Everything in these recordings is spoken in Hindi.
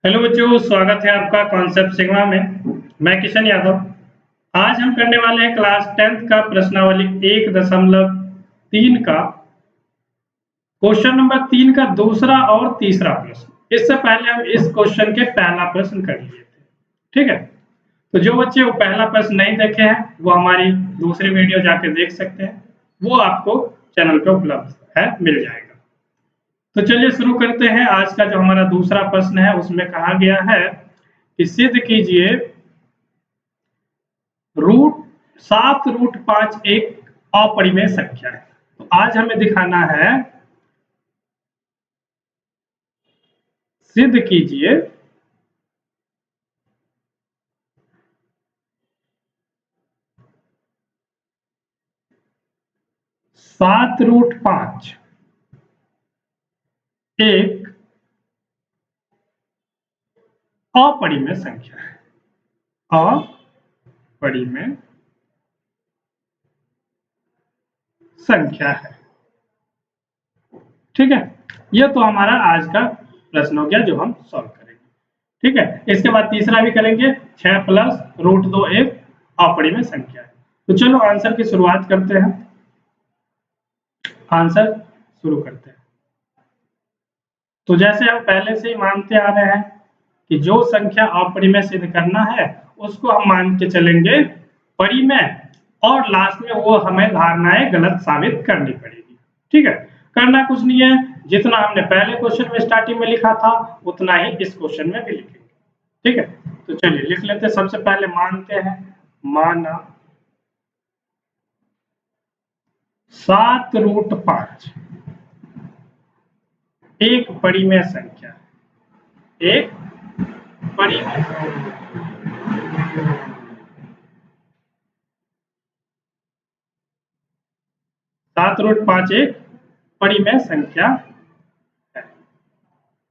हेलो बच्चों, स्वागत है आपका कॉन्सेप्ट सिग्मा में। मैं किशन यादव। आज हम करने वाले हैं क्लास 10th का प्रश्नावली 1.3 का क्वेश्चन नंबर 3 का दूसरा और तीसरा प्रश्न। इससे पहले हम इस क्वेश्चन के पहला प्रश्न कर लिए थे। ठीक है, तो जो बच्चे वो पहला प्रश्न नहीं देखे हैं वो हमारी दूसरी वीडियो जाके देख सकते हैं, वो आपको चैनल पे उपलब्ध है, मिल जाएगा। तो चलिए शुरू करते हैं। आज का जो हमारा दूसरा प्रश्न है उसमें कहा गया है कि सिद्ध कीजिए रूट 7√5 एक अपरिमेय संख्या है। तो आज हमें दिखाना है सिद्ध कीजिए सात रूट पांच एक अपरिमेय संख्या है। अपरिमेय संख्या है। ठीक है, यह तो हमारा आज का प्रश्न हो गया जो हम सॉल्व करेंगे। ठीक है, इसके बाद तीसरा भी करेंगे। 6 प्लस रूट 2 एक अपरिमेय संख्या है। तो चलो आंसर की शुरुआत करते हैं। आंसर शुरू करते हैं। तो जैसे हम पहले से ही मानते आ रहे हैं कि जो संख्या अपरिमेय सिद्ध करना है उसको हम मान के चलेंगे परिमेय, और लास्ट में वो हमें धारणाएं गलत साबित करनी पड़ेगी। ठीक है, करना कुछ नहीं है, जितना हमने पहले क्वेश्चन में स्टार्टिंग में लिखा था उतना ही इस क्वेश्चन में भी लिखेंगे। ठीक है, तो चलिए लिख लेते हैं। सबसे पहले मानते हैं, माना 7√5 एक परिमेय संख्या, एक परिमेय 7√5 एक परिमेय संख्या है।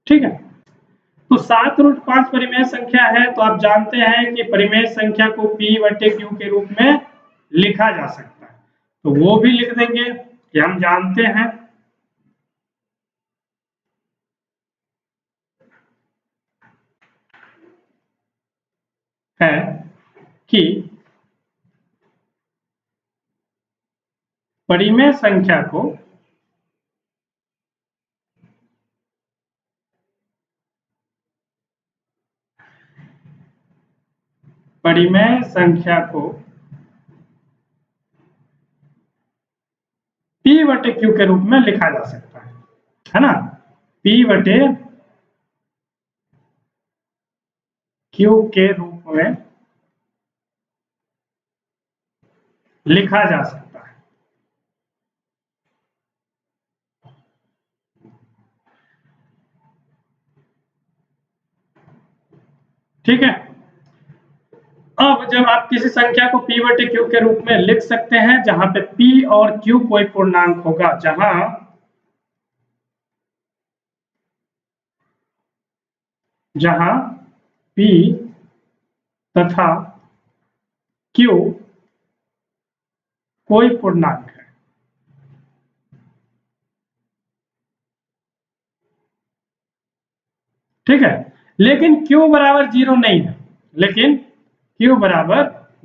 ठीक है, तो 7√5 परिमेय संख्या है, तो आप जानते हैं कि परिमेय संख्या को P/Q के रूप में लिखा जा सकता है। तो वो भी लिख देंगे कि हम जानते हैं है कि परिमेय संख्या को परिमेय संख्या को P/Q के रूप में लिखा जा सकता है ना। P/Q के रूप में लिखा जा सकता है। ठीक है, अब जब आप किसी संख्या को P/Q के रूप में लिख सकते हैं जहां पे P और Q कोई पूर्णांक होगा, जहां P तथा Q कोई पूर्णांक है। ठीक है, लेकिन Q बराबर 0 नहीं है, लेकिन Q बराबर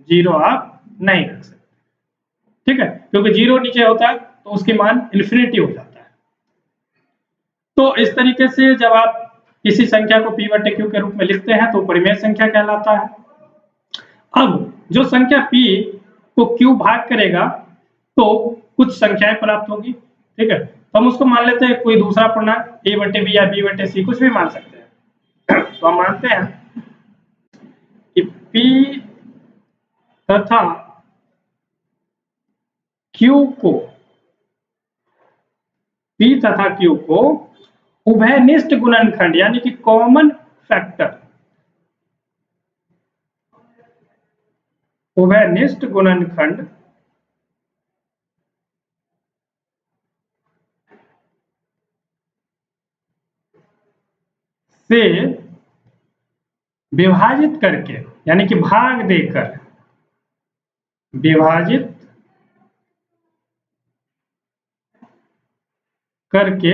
0 आप नहीं रख सकते। ठीक है, क्योंकि 0 नीचे होता है तो उसकी मान इन्फिनिटी हो जाता है। तो इस तरीके से जब आप किसी संख्या को P/Q के रूप में लिखते हैं तो परिमेय संख्या कहलाता है। अब जो संख्या P को Q भाग करेगा तो कुछ संख्याएं प्राप्त होगी। ठीक है, तो हम उसको मान लेते हैं कोई दूसरा पूर्णांक A/B या B/C कुछ भी मान सकते हैं। तो हम मानते हैं कि P तथा Q को P तथा Q को उभयनिष्ठ गुणनखंड यानी कि कॉमन फैक्टर, उभयनिष्ठ गुणनखंड से विभाजित करके यानी कि भाग देकर विभाजित करके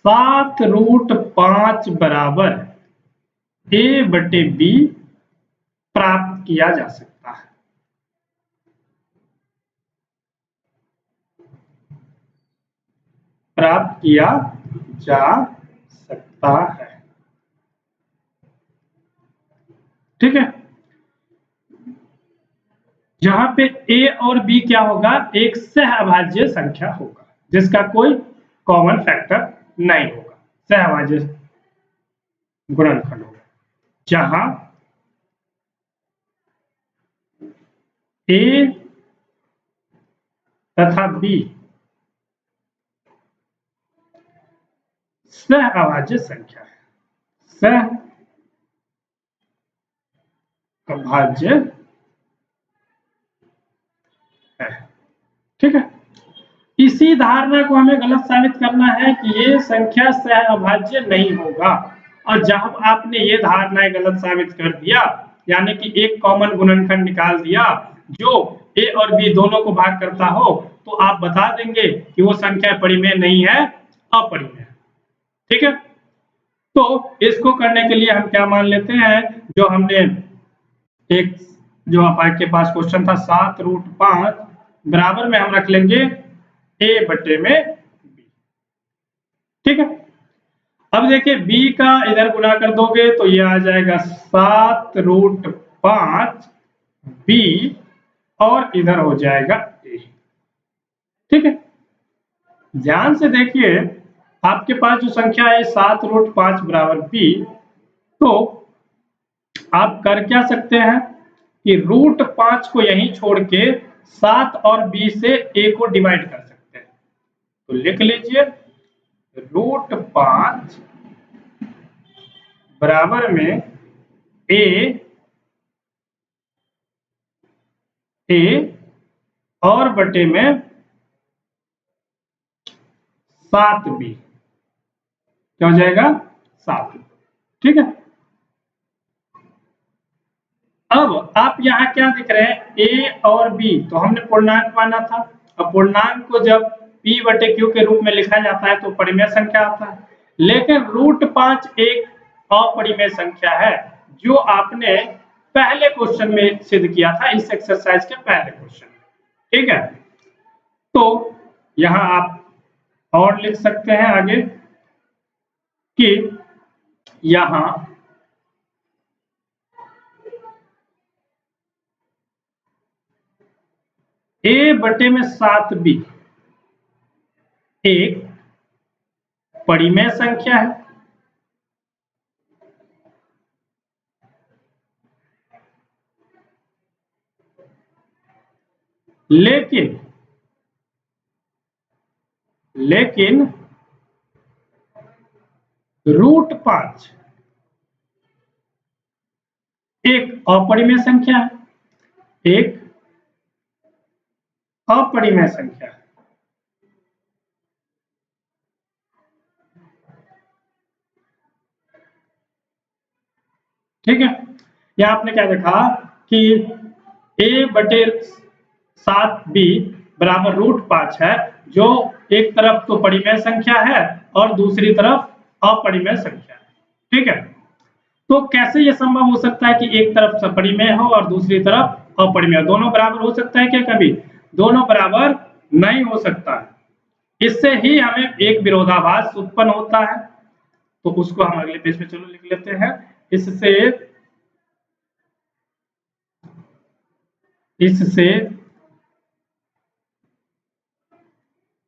7√5 बराबर a/b प्राप्त किया जा सकता है। प्राप्त किया जा सकता है। ठीक है, जहां पे a और b क्या होगा, एक सहअभाज्य संख्या होगा जिसका कोई कॉमन फैक्टर नहीं होगा, सहअभाज्य गुणनखंड होगा, जहां a तथा b सहअभाज्य संख्या है, सहअभाज्य है। ठीक है, इसी धारणा को हमें गलत साबित करना है कि ये संख्या सहअभाज्य नहीं होगा, और जब आपने ये धारणाएं गलत साबित कर दिया, यानी कि एक कॉमन गुणनखंड निकाल दिया जो a और b दोनों को भाग करता हो, तो आप बता देंगे कि वो संख्या परिमेय नहीं है, अपरिमेय। ठीक है, तो इसको करने के लिए हम क्या मान लेते हैं, जो हमने एक जो आपके पास क्वेश्चन था 7√5 बराबर में हम रख लेंगे a/b। ठीक है, अब देखिए b का इधर गुणा कर दोगे तो ये आ जाएगा 7√5b और इधर हो जाएगा a। ठीक है, ध्यान से देखिए, आपके पास जो संख्या है 7√5 बराबर b, तो आप कर क्या सकते हैं कि √5 को यहीं छोड़ के 7 और b से a को डिवाइड कर सकते हैं। तो लिख लीजिए √5 बराबर में a और बटे में 7b, क्या हो जाएगा 7। ठीक है, अब आप यहाँ क्या देख रहे हैं, a और b तो हमने पूर्णांक माना था। अब पूर्णांक को जब p/q के रूप में लिखा जाता है तो परिमेय संख्या आता है, लेकिन √5 एक अपरिमेय संख्या है, जो आपने पहले क्वेश्चन में सिद्ध किया था, इस एक्सरसाइज के पहले क्वेश्चन में। ठीक है, तो यहाँ आप और लिख सकते हैं आगे कि यहाँ a/7b एक परिमेय संख्या है, लेकिन √5 एक अपरिमेय संख्या है, एक अपरिमेय संख्या है। ठीक है, यहां आपने क्या देखा कि a/7b बराबर √5 है, जो एक तरफ तो परिमेय संख्या है और दूसरी तरफ अपरिमेय संख्या है। ठीक है, तो कैसे ये संभव हो सकता है कि एक तरफ सपरिमेय हो और दूसरी तरफ अपरिमेय? दोनों बराबर हो सकता है क्या? कभी दोनों बराबर नहीं हो सकता है। इससे ही हमें एक विरोधाभास उत्पन्न होता है, तो उसको हम अगले पेज पे चलो लिख लेते हैं। इससे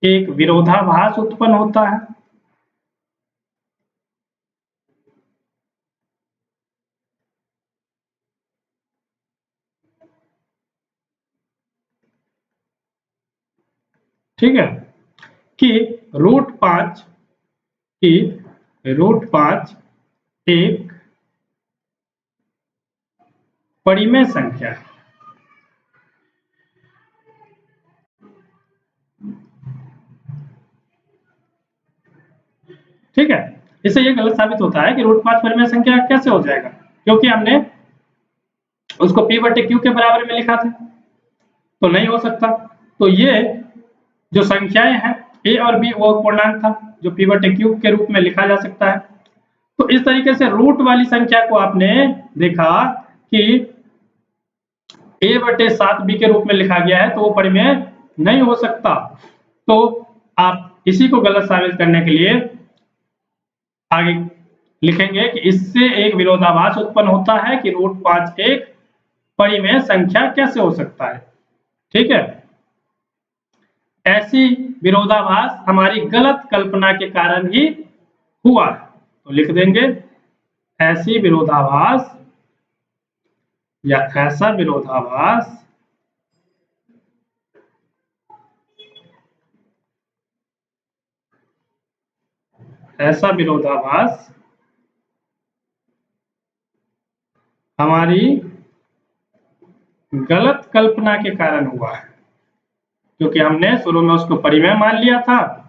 एक विरोधाभास उत्पन्न होता है। ठीक है, कि √5 एक परिमेय संख्या है। ठीक है, इससे ये गलत साबित होता है कि √5 परिमेय संख्या कैसे हो जाएगा, क्योंकि हमने उसको p/q के बराबर में लिखा था, तो नहीं हो सकता। तो ये जो संख्याएं हैं a और b वो पूर्णांक था, जो पिवट क्यूब के रूप में लिखा जा सकता है। तो इस तरीके से रूट वाली संख्या को आपने देखा कि a/7b के रूप में लिखा गया है, तो वो परिमेय नहीं हो सकता। तो आप इसी को गलत साबित करने के लिए आगे लिखेंगे कि इससे एक विरोधाभास उत्पन्न होता है कि √5 एक परिमेय संख्या कैसे हो सकता है। ठीक है, ऐसी विरोधाभास हमारी गलत कल्पना के कारण ही हुआ। तो लिख देंगे ऐसी विरोधाभास या ऐसा विरोधाभास ऐसा विरोधाभास हमारी गलत कल्पना के कारण हुआ है, क्योंकि हमने शुरू में उसको परिमेय मान लिया था।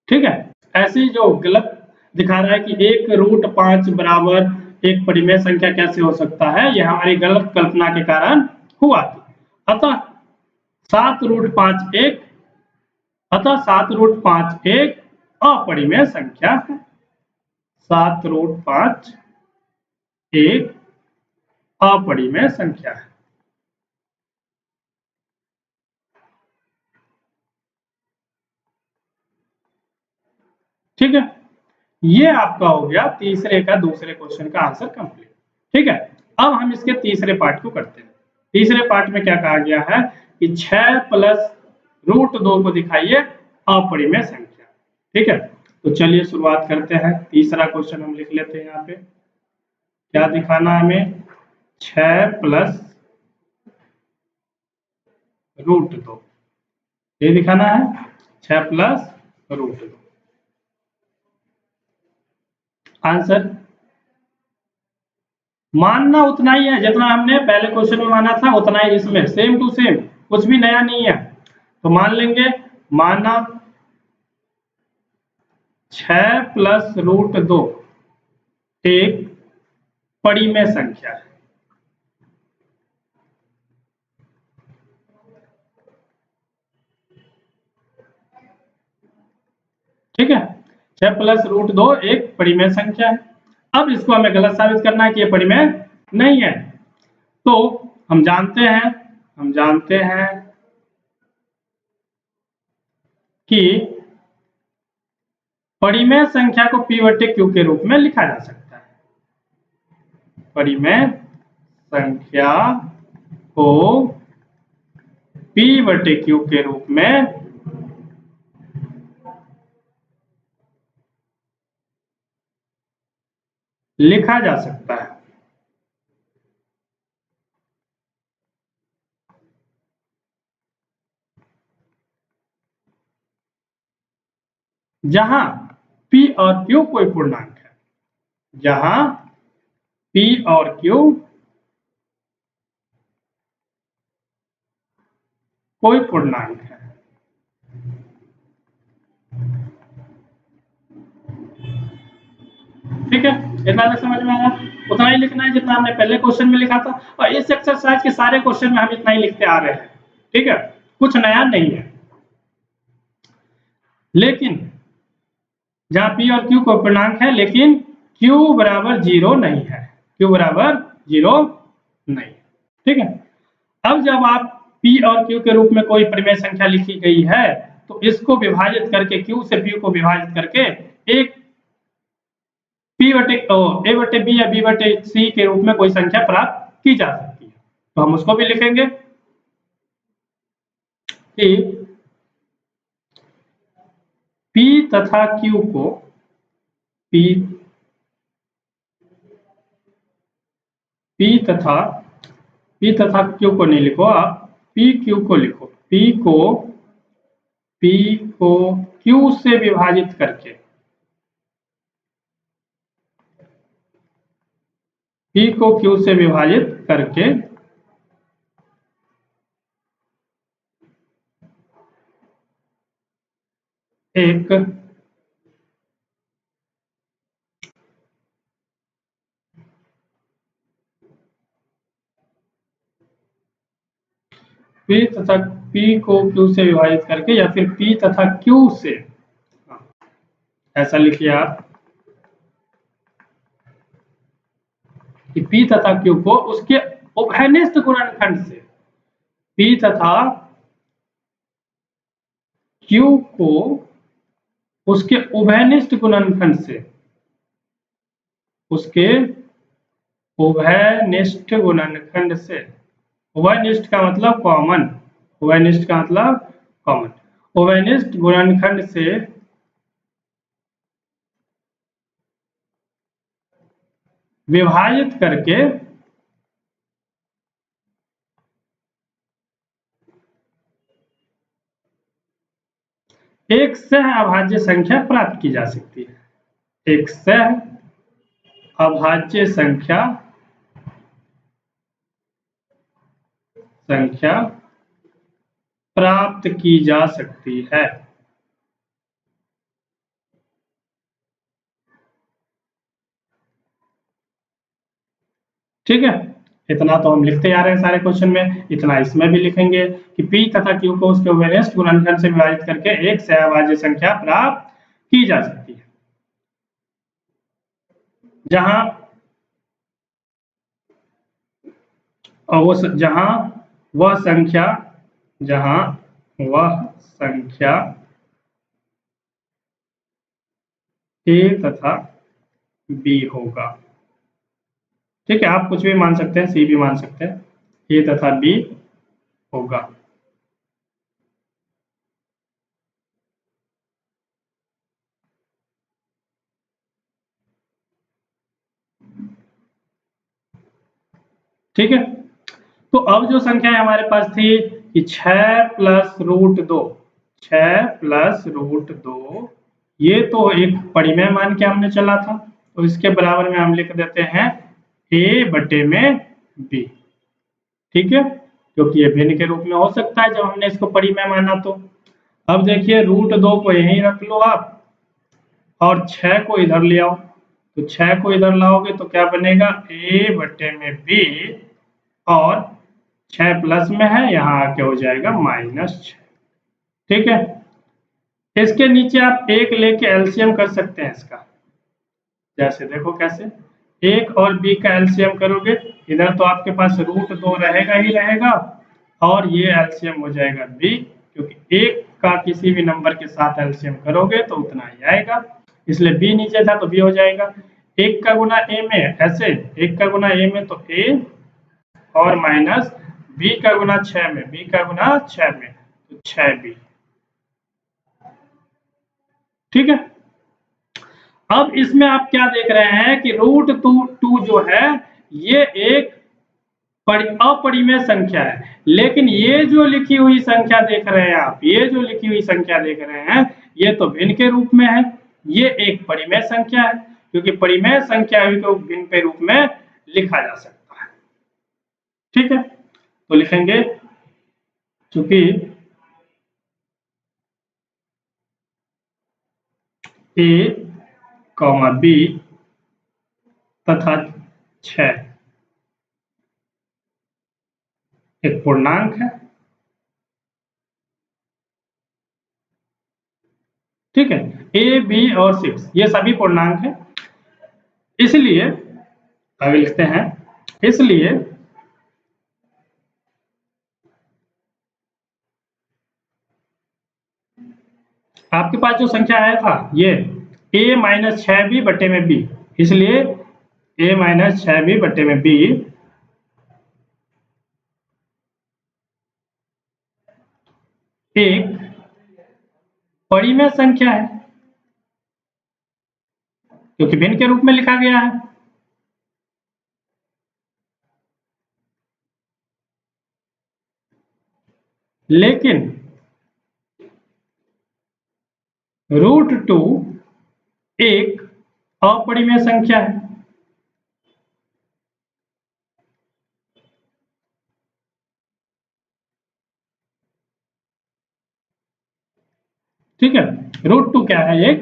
ठीक है, ऐसी जो गलत दिखा रहा है कि 1√5 बराबर एक परिमेय संख्या कैसे हो सकता है, यह हमारी गलत कल्पना के कारण हुआ। अतः 7√5 एक अपरिमेय संख्या है। 7√5 एक अपरिमेय संख्या है। ठीक है, ये आपका हो गया तीसरे का दूसरे क्वेश्चन का आंसर कंप्लीट। ठीक है, अब हम इसके तीसरे पार्ट को करते हैं। तीसरे पार्ट में क्या कहा गया है कि 6 प्लस √2 को दिखाइए अपरिमेय संख्या। ठीक है, तो चलिए शुरुआत करते हैं। तीसरा क्वेश्चन हम लिख लेते हैं। यहाँ पे क्या दिखाना है हमें, 6 प्लस √2 ये दिखाना है। 6 प्लस √2 आंसर मानना उतना ही है जितना हमने पहले क्वेश्चन में माना था, उतना ही इसमें सेम टू सेम, कुछ भी नया नहीं है। तो मान लेंगे, माना 6 प्लस √2 एक परिमेय संख्या है। ठीक है, 6 प्लस √2 एक परिमेय संख्या है। अब इसको हमें गलत साबित करना है कि ये परिमेय नहीं है। तो हम जानते हैं कि परिमेय संख्या को p/q के रूप में लिखा जा सकता है। परिमेय संख्या को p/q के रूप में लिखा जा सकता है। जहां p और q कोई पूर्णांक है, जहां p और q कोई पूर्णांक है। ठीक है, इतना तक समझ में आया। उतना ही लिखना है जितना हमने पहले क्वेश्चन में लिखा था, और इस एक्सरसाइज के सारे क्वेश्चन में हम इतना ही लिखते आ रहे हैं। ठीक है, कुछ नया नहीं है। लेकिन जहां p और q को पूर्णांक है, लेकिन q बराबर 0 नहीं है। q बराबर 0 नहीं। ठीक है, अब जब आप p और q के रूप में कोई परिमेय संख्या लिखी गई है, तो इसको विभाजित करके, q से p को विभाजित करके एक a/b या b/c के रूप में कोई संख्या प्राप्त की जा सकती है। तो हम उसको भी लिखेंगे कि p तथा q को p तथा q को नहीं लिखो, आप pq को लिखो। p को q से विभाजित करके, p को q से विभाजित करके एक p तथा p को q से विभाजित करके या फिर p तथा q से, ऐसा लिखिए आप कि p तथा q को उसके उभयनिष्ठ गुणनखंड से, p तथा q को उसके उभयनिष्ठ गुणनखंड से, उसके उभयनिष्ठ गुणनखंड से, उभयनिष्ठ का मतलब कॉमन, उभयनिष्ठ का मतलब कॉमन, उभयनिष्ठ गुणनखंड से विभाजित करके एक सह अभाज्य संख्या प्राप्त की जा सकती है। एक सह अभाज्य संख्या प्राप्त की जा सकती है। ठीक है, इतना तो हम लिखते आ रहे हैं सारे क्वेश्चन में, इतना इसमें भी लिखेंगे कि p तथा q को उसके उभयनिष्ठ गुणनखंड से विभाजित करके एक सहअभाज्य संख्या प्राप्त की जा सकती है, जहां वह संख्या a तथा b होगा। ठीक है, आप कुछ भी मान सकते हैं, सी भी मान सकते हैं, a तथा b होगा। ठीक है, तो अब जो संख्या हमारे पास थी कि 6 प्लस रूट 2, 6 प्लस रूट 2, ये तो एक परिमेय मान के हमने चला था, तो इसके बराबर में हम लिख देते हैं a बटे में b। ठीक है, क्योंकि ये भिन्न के रूप में हो सकता है जब हमने इसको परिमेय माना। तो अब देखिए रूट 2 को यहीं रख लो आप और 6 को इधर ले आओ, तो 6 को इधर लाओगे तो क्या बनेगा a बटे में b, और 6 प्लस में है, यहाँ आके हो जाएगा -6। ठीक है, इसके नीचे आप 1 लेके एलसीएम कर सकते हैं इसका, जैसे देखो कैसे, 1 और b का एलसीएम करोगे, इधर तो आपके पास रूट 2 रहेगा ही रहेगा, और ये एलसीएम हो जाएगा b, क्योंकि 1 का किसी भी नंबर के साथ एलसीएम करोगे तो उतना ही आएगा, इसलिए b नीचे था तो b हो जाएगा। 1 का गुना a में ऐसे, 1 का गुना a में तो a, और माइनस b का गुना 6 में, b का गुना 6 में तो 6b। ठीक है, अब इसमें आप क्या देख रहे हैं कि रूट 2 जो है ये एक अपरिमेय संख्या है, लेकिन ये जो लिखी हुई संख्या देख रहे हैं आप, ये जो लिखी हुई संख्या देख रहे हैं, ये तो भिन्न के रूप में है, ये एक परिमेय संख्या है, क्योंकि परिमेय संख्या को भिन्न के रूप में लिखा जा सकता है। ठीक है, तो लिखेंगे चूंकि a, b तथा 6 एक पूर्णांक है। ठीक है, a, b और 6 ये सभी पूर्णांक है, इसलिए आगे लिखते हैं, इसलिए आपके पास जो संख्या आया था ये a माइनस 6b बटे में b, इसलिए a माइनस 6b बटे में b एक परिमेय संख्या है, क्योंकि भिन्न के रूप में लिखा गया है। लेकिन रूट 2 एक अपरिमेय संख्या है। ठीक है, रूट 2 क्या है, एक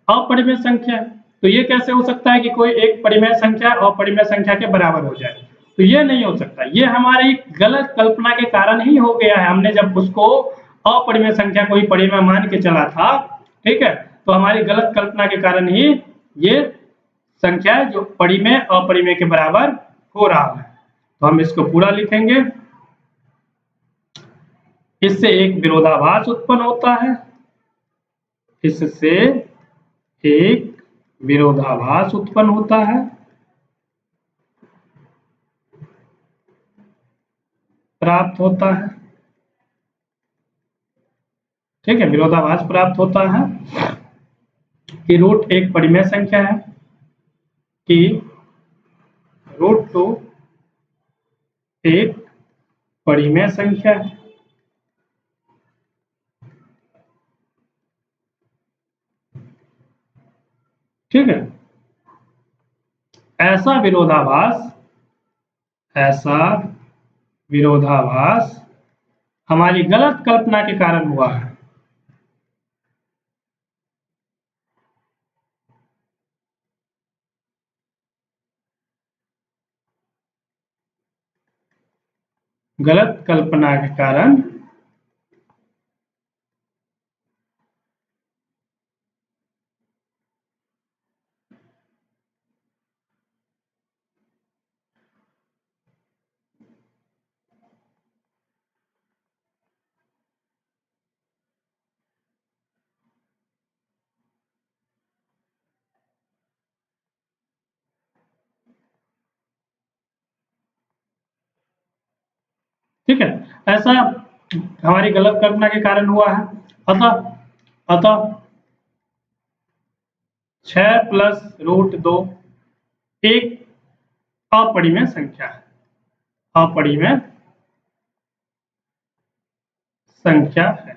अपरिमेय संख्या है, तो ये कैसे हो सकता है कि कोई एक परिमेय संख्या अपरिमेय संख्या के बराबर हो जाए, तो ये नहीं हो सकता, ये हमारी गलत कल्पना के कारण ही हो गया है। हमने जब उसको अपरिमेय संख्या को ही परिमेय मान के चला था, ठीक है, तो हमारी गलत कल्पना के कारण ही ये संख्या है जो परिमेय अपरिमेय के बराबर हो रहा है। तो हम इसको पूरा लिखेंगे। इससे एक विरोधाभास उत्पन्न होता है, इससे एक विरोधाभास उत्पन्न होता है, प्राप्त होता है, ठीक है, विरोधाभास प्राप्त होता है कि रूट एक परिमेय संख्या है, कि रूट टू एक परिमेय संख्या है, ठीक है। ऐसा विरोधाभास हमारी गलत कल्पना के कारण हुआ है। गलत कल्पना के कारण ठीक है, ऐसा हमारी गलत कल्पना के कारण हुआ है। अतः 6 प्लस रूट 2 एक अपरिमेय संख्या है, अपरिमेय संख्या है,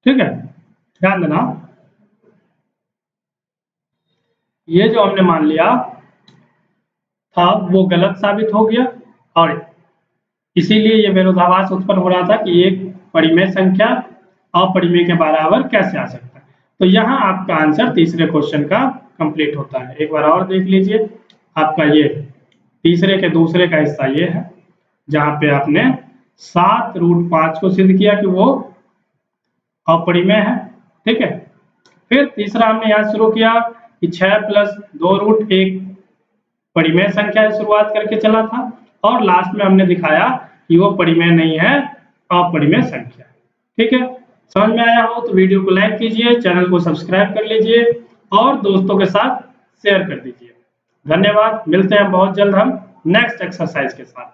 ठीक है। ध्यान देना, ये जो हमने मान लिया था वो गलत साबित हो गया, और इसीलिए ये विरोधाभास उत्पन्न हो रहा था कि एक परिमेय संख्या अपरिमेय के बराबर कैसे आ सकता है। तो यहाँ आपका आंसर तीसरे क्वेश्चन का कंप्लीट होता है। एक बार और देख लीजिए, आपका ये तीसरे के दूसरे का हिस्सा ये है, जहाँ पे आपने 7 रूट 5 को सिद्ध किया कि वो अपरिमेय है, ठीक है। फिर तीसरा हमने यहाँ शुरू किया कि 6 प्लस 2 रूट 1 परिमेय संख्या से शुरुआत करके चला था, और लास्ट में हमने दिखाया कि वो परिमेय नहीं है, अपरिमेय संख्या, ठीक है। समझ में आया हो तो वीडियो को लाइक कीजिए, चैनल को सब्सक्राइब कर लीजिए और दोस्तों के साथ शेयर कर दीजिए। धन्यवाद, मिलते हैं बहुत जल्द हम नेक्स्ट एक्सरसाइज के साथ।